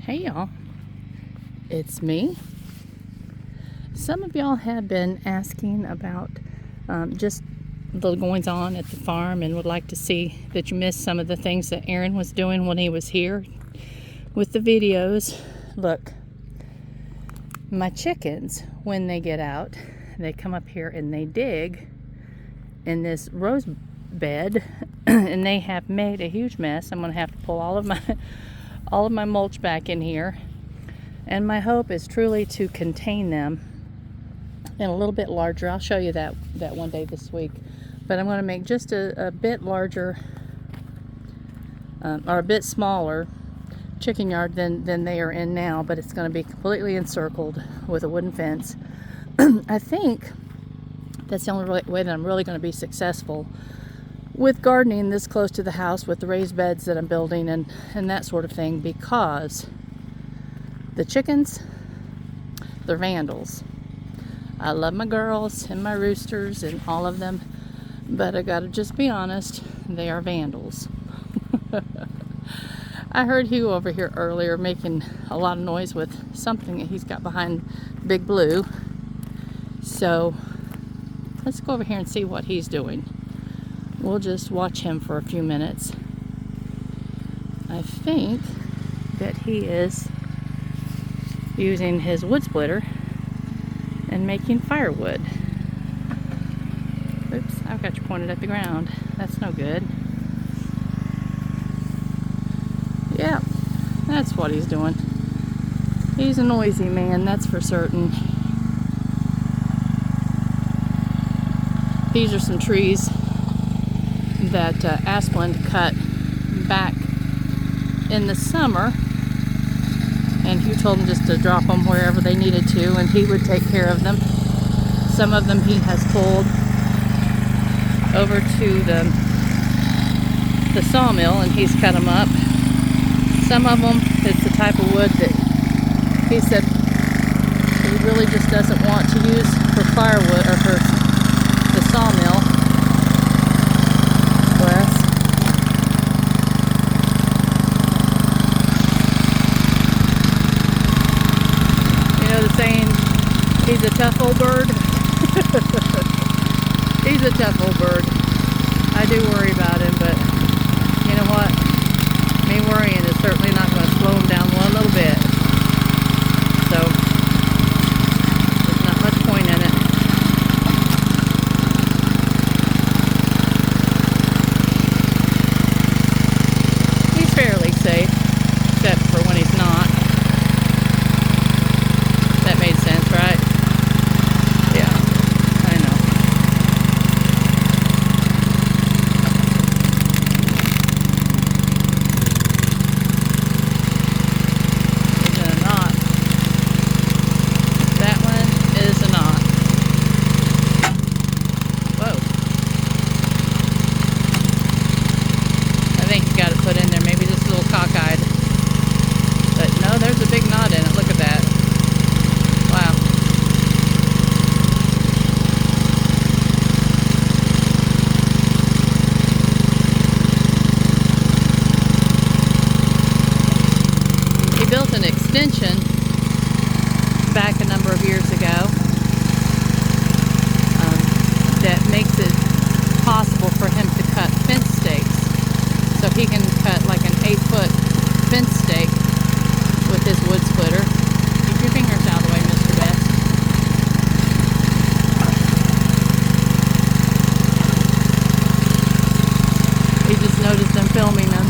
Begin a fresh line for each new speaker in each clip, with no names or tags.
Hey y'all, it's me. Some of y'all have been asking about just the goings on at the farm and would like to see that you missed some of the things that Aaron was doing when he was here with the videos. Look, my chickens, when they get out, they come up here and they dig in this rose bed and they have made a huge mess. I'm going to have to pull all of my mulch back in here, and my hope is truly to contain them and a little bit larger. I'll show you that one day this week, but I'm going to make just a bit larger or a bit smaller chicken yard than they are in now, but it's going to be completely encircled with a wooden fence. I think that's the only way that I'm really going to be successful with gardening this close to the house with the raised beds that I'm building and that sort of thing, because the chickens, they're vandals. I love my girls and my roosters and all of them, but I gotta just be honest, they are vandals. I heard Hugh over here earlier making a lot of noise with something that he's got behind Big Blue, so let's go over here and see what he's doing. We'll just watch him for a few minutes. I think that he is using his wood splitter and making firewood. Oops, I've got you pointed at the ground. That's no good. Yeah, that's what he's doing. He's a noisy man, that's for certain. These are some trees that Asplin cut back in the summer, and Hugh told him just to drop them wherever they needed to and he would take care of them. Some of them he has pulled over to the sawmill and he's cut them up. Some of them, it's the type of wood that he said he really just doesn't want to use for firewood or for the sawmill. He's a tough old bird. He's a tough old bird. I do worry about him, but you know what? Me worrying is certainly not going to slow him down one little bit. So, there's not much point in it. He's fairly safe, except for when he's not. That made sense, right? Extension back a number of years ago that makes it possible for him to cut fence stakes. So he can cut like an 8-foot fence stake with his wood splitter. Keep your fingers out of the way, Mr. Best. He just noticed them filming them.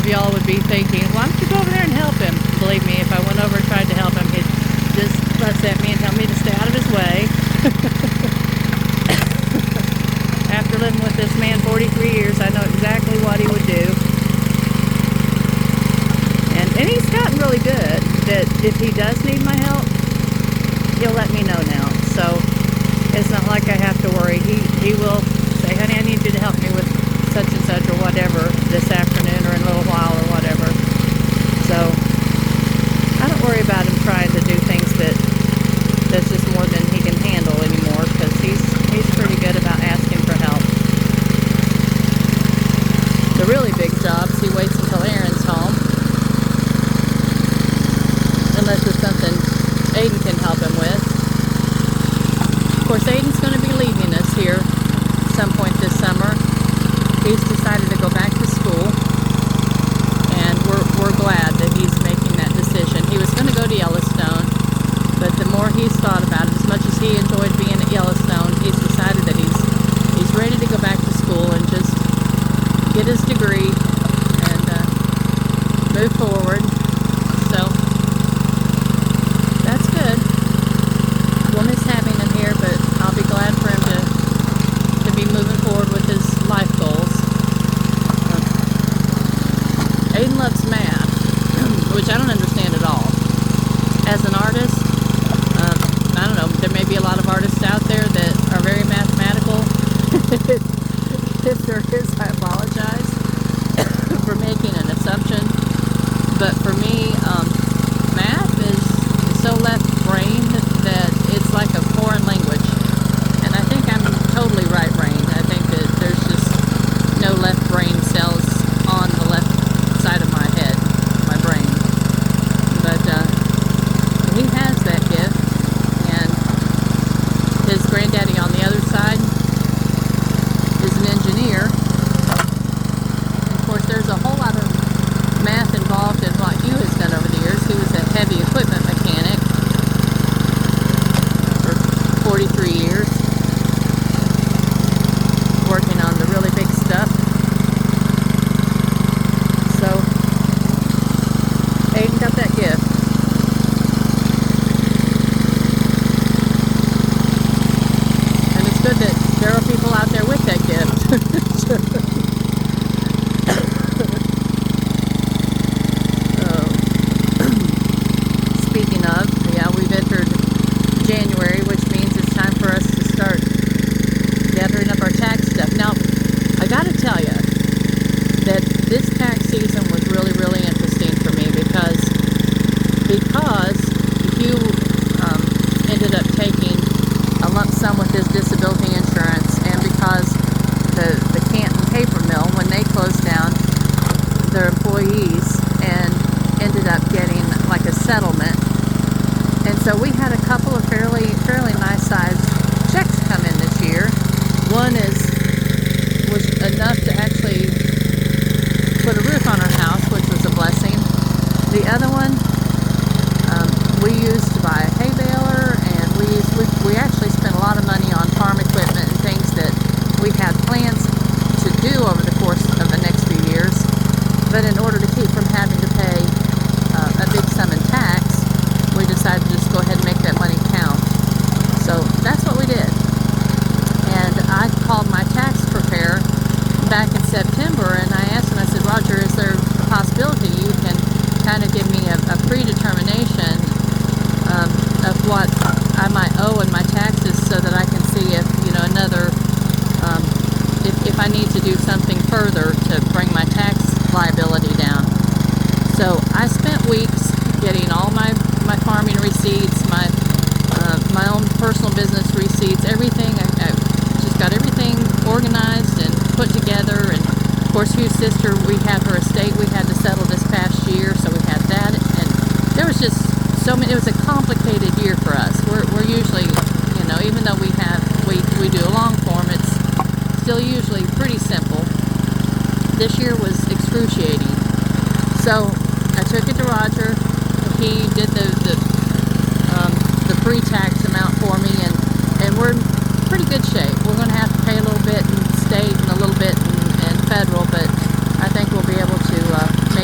of y'all would be thinking, why don't you go over there and help him? Believe me, if I went over and tried to help him, he'd just fuss at me and tell me to stay out of his way. After living with this man 43 years, I know exactly what he would do. And he's gotten really good that if he does need my help, he'll let me know now. So it's not like I have to worry. He will say, honey, I need you to help me with such and such or whatever this afternoon or in a little while or whatever. So I don't worry about him trying to do things that's just more than he can handle anymore, because he's pretty good about asking for help. The really big jobs, he waits until Aaron's home, unless it's something Aiden can help him with. Of course, Aiden's going to be leaving us here some point this summer. He's decided to go back to school, and we're glad that he's making that decision. He was going to go to Yellowstone, but the more he's thought about it, as much as he enjoyed being at Yellowstone, he's decided that he's ready to go back to school and just get his degree and move forward. So that's good. We'll miss having him here, but I'll be glad for him to be moving forward with his life goals. Aiden loves math, which I don't understand at all. As an artist, I don't know, there may be a lot of artists out there that are very mathematical. If there is, I apologize for making an assumption. But for me, math is so left brain that it's like a foreign language. And I think I'm totally right brained. I think that there's just no left brain cells on the left side of my head, my brain. But he has that gift, and his granddaddy on the other side is an engineer. And of course, there's a whole lot of math involved in what Hugh has done over the years. He was a heavy equipment mechanic for 43 years, working on the really big stuff. So Aiden got that gift. And it's good that there are people out there with that gift. Speaking of, yeah, we've entered January, which means it's time for us to start gathering up our tax stuff. Now, I gotta tell you that this tax season was really, really interesting for me because Hugh ended up taking a lump sum with his disability insurance, and because the Canton paper mill, when they closed down, their employees and ended up getting like a settlement. And so we had a couple of fairly nice sized checks come in this year. One was enough to actually put a roof on our house, which was a blessing. The other one we used to buy a hay baler, and we actually spent a lot of money on farm equipment and things that we had plans to do over the course of the next few years. But in order to keep from having to pay a big sum in tax, we decided to just go ahead and make that money count. So that's what we did. And I called my tax preparer back in September, and I asked him, I said, Roger, is there a possibility you can kind of give me a predetermination of what I might owe in my taxes, so that I can see if, if I need to do something further to bring my tax liability down. So I spent weeks getting all my farming receipts, my own personal business receipts, everything. I just got everything organized and put together. And of course, Hugh's sister, we had her estate we had to settle this past year, so we had that. And there was just so many. It was a complicated year for us. We're usually, even though we do a long form, it's still usually pretty simple. This year was excruciating. So I took it to Roger. He did the pre-tax amount for me, and we're in pretty good shape. We're going to have to pay a little bit in state and a little bit in federal, but I think we'll be able to make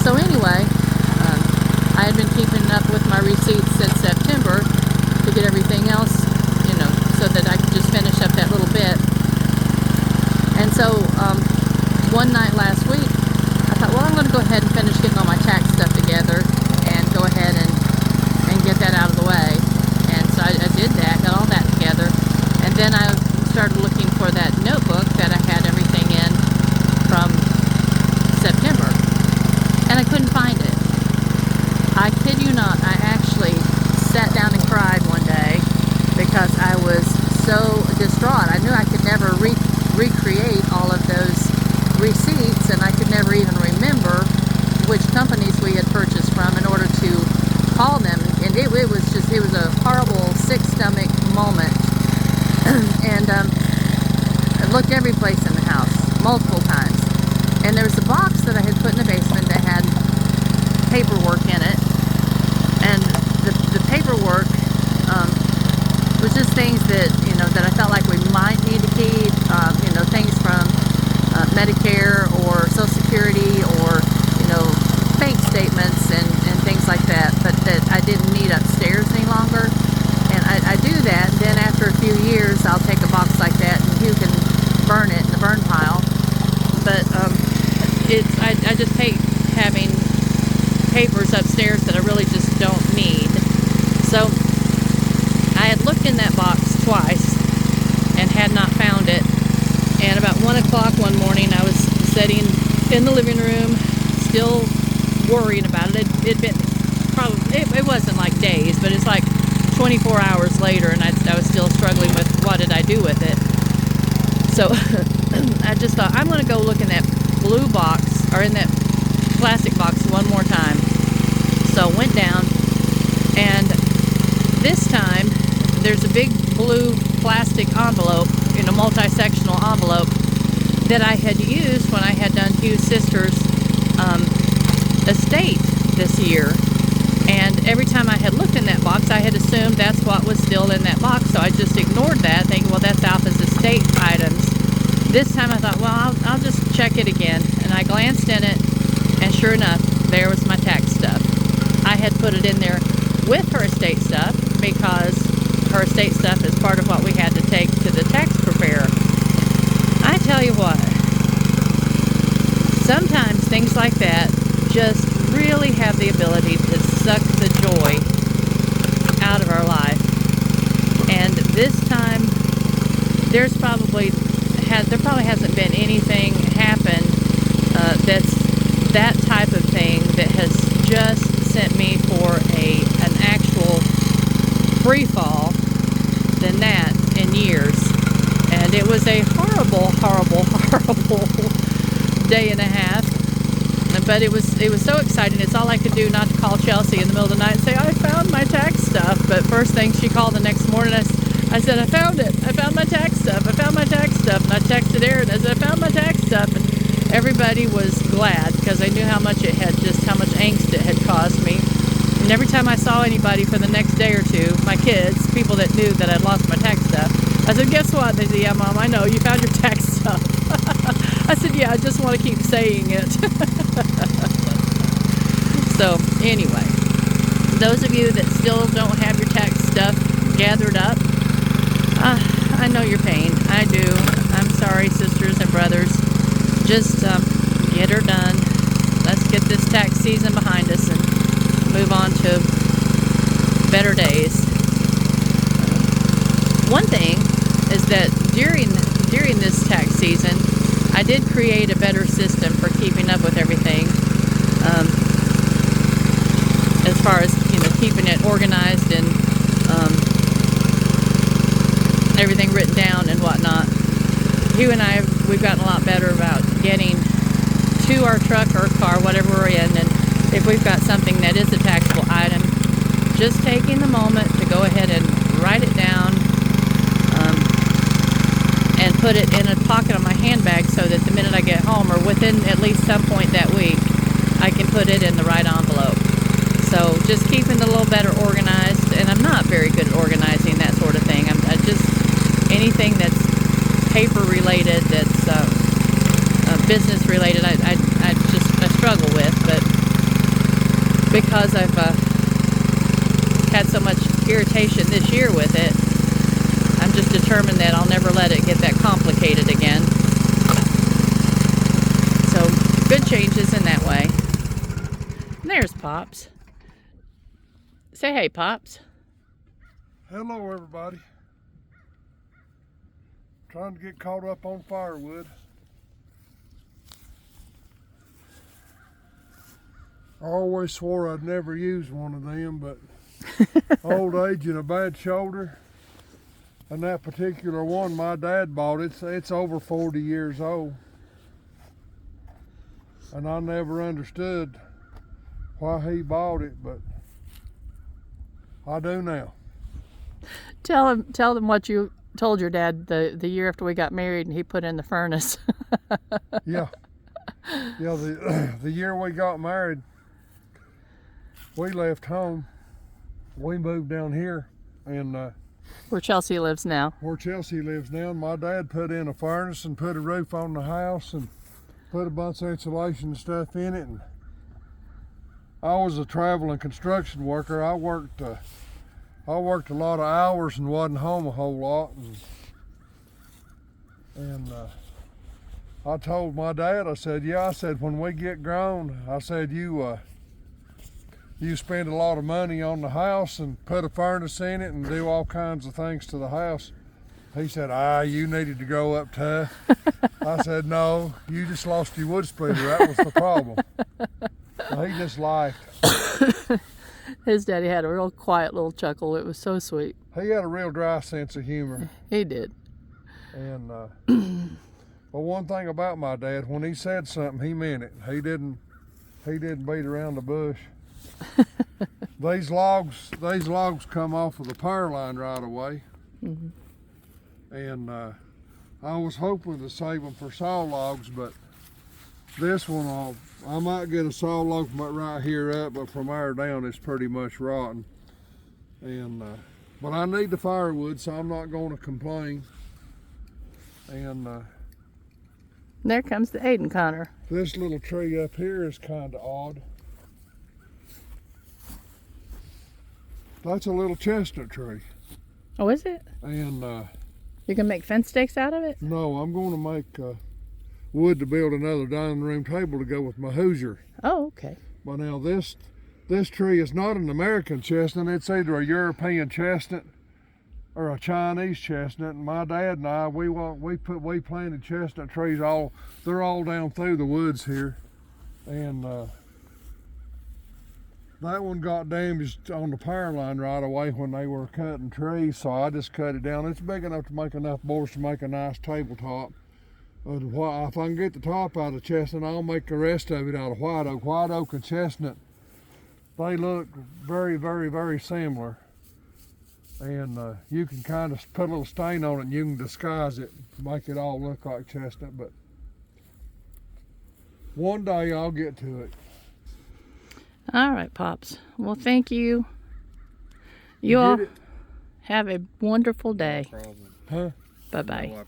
So anyway, I had been keeping up with my receipts since September to get everything else, so that I could just finish up that little bit. And so one night last week, I thought, well, I'm going to go ahead and finish getting all my tax stuff together and go ahead and get that out of the way. And so I did that, got all that together, and then I started looking for that notebook that I had everything in from September, and I couldn't find it. I kid you not, I actually sat down and cried one day because I was so distraught. I knew I could never recreate all of those receipts, and I could never even remember which companies we had purchased from in order to call them. And it was a horrible sick stomach moment. And I looked every place in the house multiple times, and there was a box that I had put in the basement that had paperwork in it, and the paperwork was just things that that I felt like we might need to keep, things from Medicare or Social Security, or bank statements and things like that, but that I didn't need upstairs any longer. And I do that, and then after a few years I'll take a box like that and you can burn it in the burn pile. But I just hate having papers upstairs that I really just don't need. So I had looked in that box twice and had not found it. And about 1 o'clock one morning, I was sitting in the living room, still worrying about it. It wasn't like days, but it's like 24 hours later, and I was still struggling with what did I do with it. So I just thought, I'm going to go look in that blue box, or in that plastic box, one more time. So I went down, and this time there's a big blue plastic envelope, multi-sectional envelope that I had used when I had done Hugh's sister's estate this year. And every time I had looked in that box, I had assumed that's what was still in that box, so I just ignored that, thinking, well, that's Alpha's estate items. This time I thought, well, I'll just check it again. And I glanced in it, and sure enough, there was my tax stuff. I had put it in there with her estate stuff because her estate stuff is part of what we had to take to the tax preparer. I tell you what, sometimes things like that just really have the ability to suck the joy out of our life. And this time, there probably hasn't been anything happen that's that type of thing that has just sent me for an actual free fall than that in years. And it was a horrible day and a half. But it was so exciting. It's all I could do not to call Chelsea in the middle of the night and say, I found my tax stuff. But first thing she called the next morning, I said, I found it. I found my tax stuff. I found my tax stuff. And I texted Aaron. I said, I found my tax stuff. And everybody was glad because they knew how much angst it had caused me. And every time I saw anybody for the next day or two, my kids, people that knew that I'd lost my tax stuff, I said, guess what? They said, yeah, Mom, I know. You found your tax stuff. I said, yeah, I just want to keep saying it. So, anyway, those of you that still don't have your tax stuff gathered up, I know your pain. I do. I'm sorry, sisters and brothers. Just get her done. Let's get this tax season behind us and move on to better days. One thing is that during this tax season, I did create a better system for keeping up with everything, as far as keeping it organized and everything written down and whatnot. Hugh and I, we've gotten a lot better about getting to our truck or car, whatever we're in, and if we've got something that is a taxable item, just taking the moment to go ahead and write it down and put it in a pocket on my handbag so that the minute I get home, or within at least some point that week, I can put it in the right envelope. So just keeping it a little better organized, and I'm not very good at organizing that sort of thing. I just, anything that's paper related, that's business related, I struggle with. But because I've had so much irritation this year with it, I'm just determined that I'll never let it get that complicated again. So good changes in that way. And there's Pops. Say hey, Pops.
Hello everybody. Trying to get caught up on firewood. I always swore I'd never use one of them, but old age and a bad shoulder. And that particular one my dad bought, it's over 40 years old. And I never understood why he bought it, but I do now.
Tell them what you told your dad the year after we got married and he put in the furnace.
Yeah. The year we got married, we left home. We moved down here, and
where Chelsea lives now.
Where Chelsea lives now. My dad put in a furnace and put a roof on the house and put a bunch of insulation and stuff in it. And I was a traveling construction worker. I worked a lot of hours and wasn't home a whole lot. And I told my dad, I said, when we get grown, I said, you spend a lot of money on the house and put a furnace in it and do all kinds of things to the house. He said, you needed to grow up tough. I said, no, you just lost your wood splitter. That was the problem. He just laughed.
His daddy had a real quiet little chuckle. It was so sweet.
He had a real dry sense of humor.
He did.
And but one thing about my dad, when he said something, he meant it. He didn't beat around the bush. These logs come off of the power line right away.
Mm-hmm.
And I was hoping to save them for saw logs, but this one I might get a saw log from right here up, but from there down it's pretty much rotten. And but I need the firewood, so I'm not going to complain. And
there comes the Aiden Connor.
This little tree up here is kind of odd. That's a little chestnut tree.
Oh, is it?
And
you can make fence stakes out of it?
No, I'm going to make wood to build another dining room table to go with my Hoosier.
Oh, okay.
But now this tree is not an American chestnut. It's either a European chestnut or a Chinese chestnut. And my dad and I, we planted chestnut trees they're all down through the woods here. And that one got damaged on the power line right away when they were cutting trees, so I just cut it down. It's big enough to make enough boards to make a nice tabletop. If I can get the top out of chestnut, I'll make the rest of it out of white oak. White oak and chestnut, they look very, very, very similar. And you can kind of put a little stain on it and you can disguise it, make it all look like chestnut. But one day I'll get to it.
All right, Pops. Well, thank you. You all have a wonderful day.
Huh?
Bye-bye.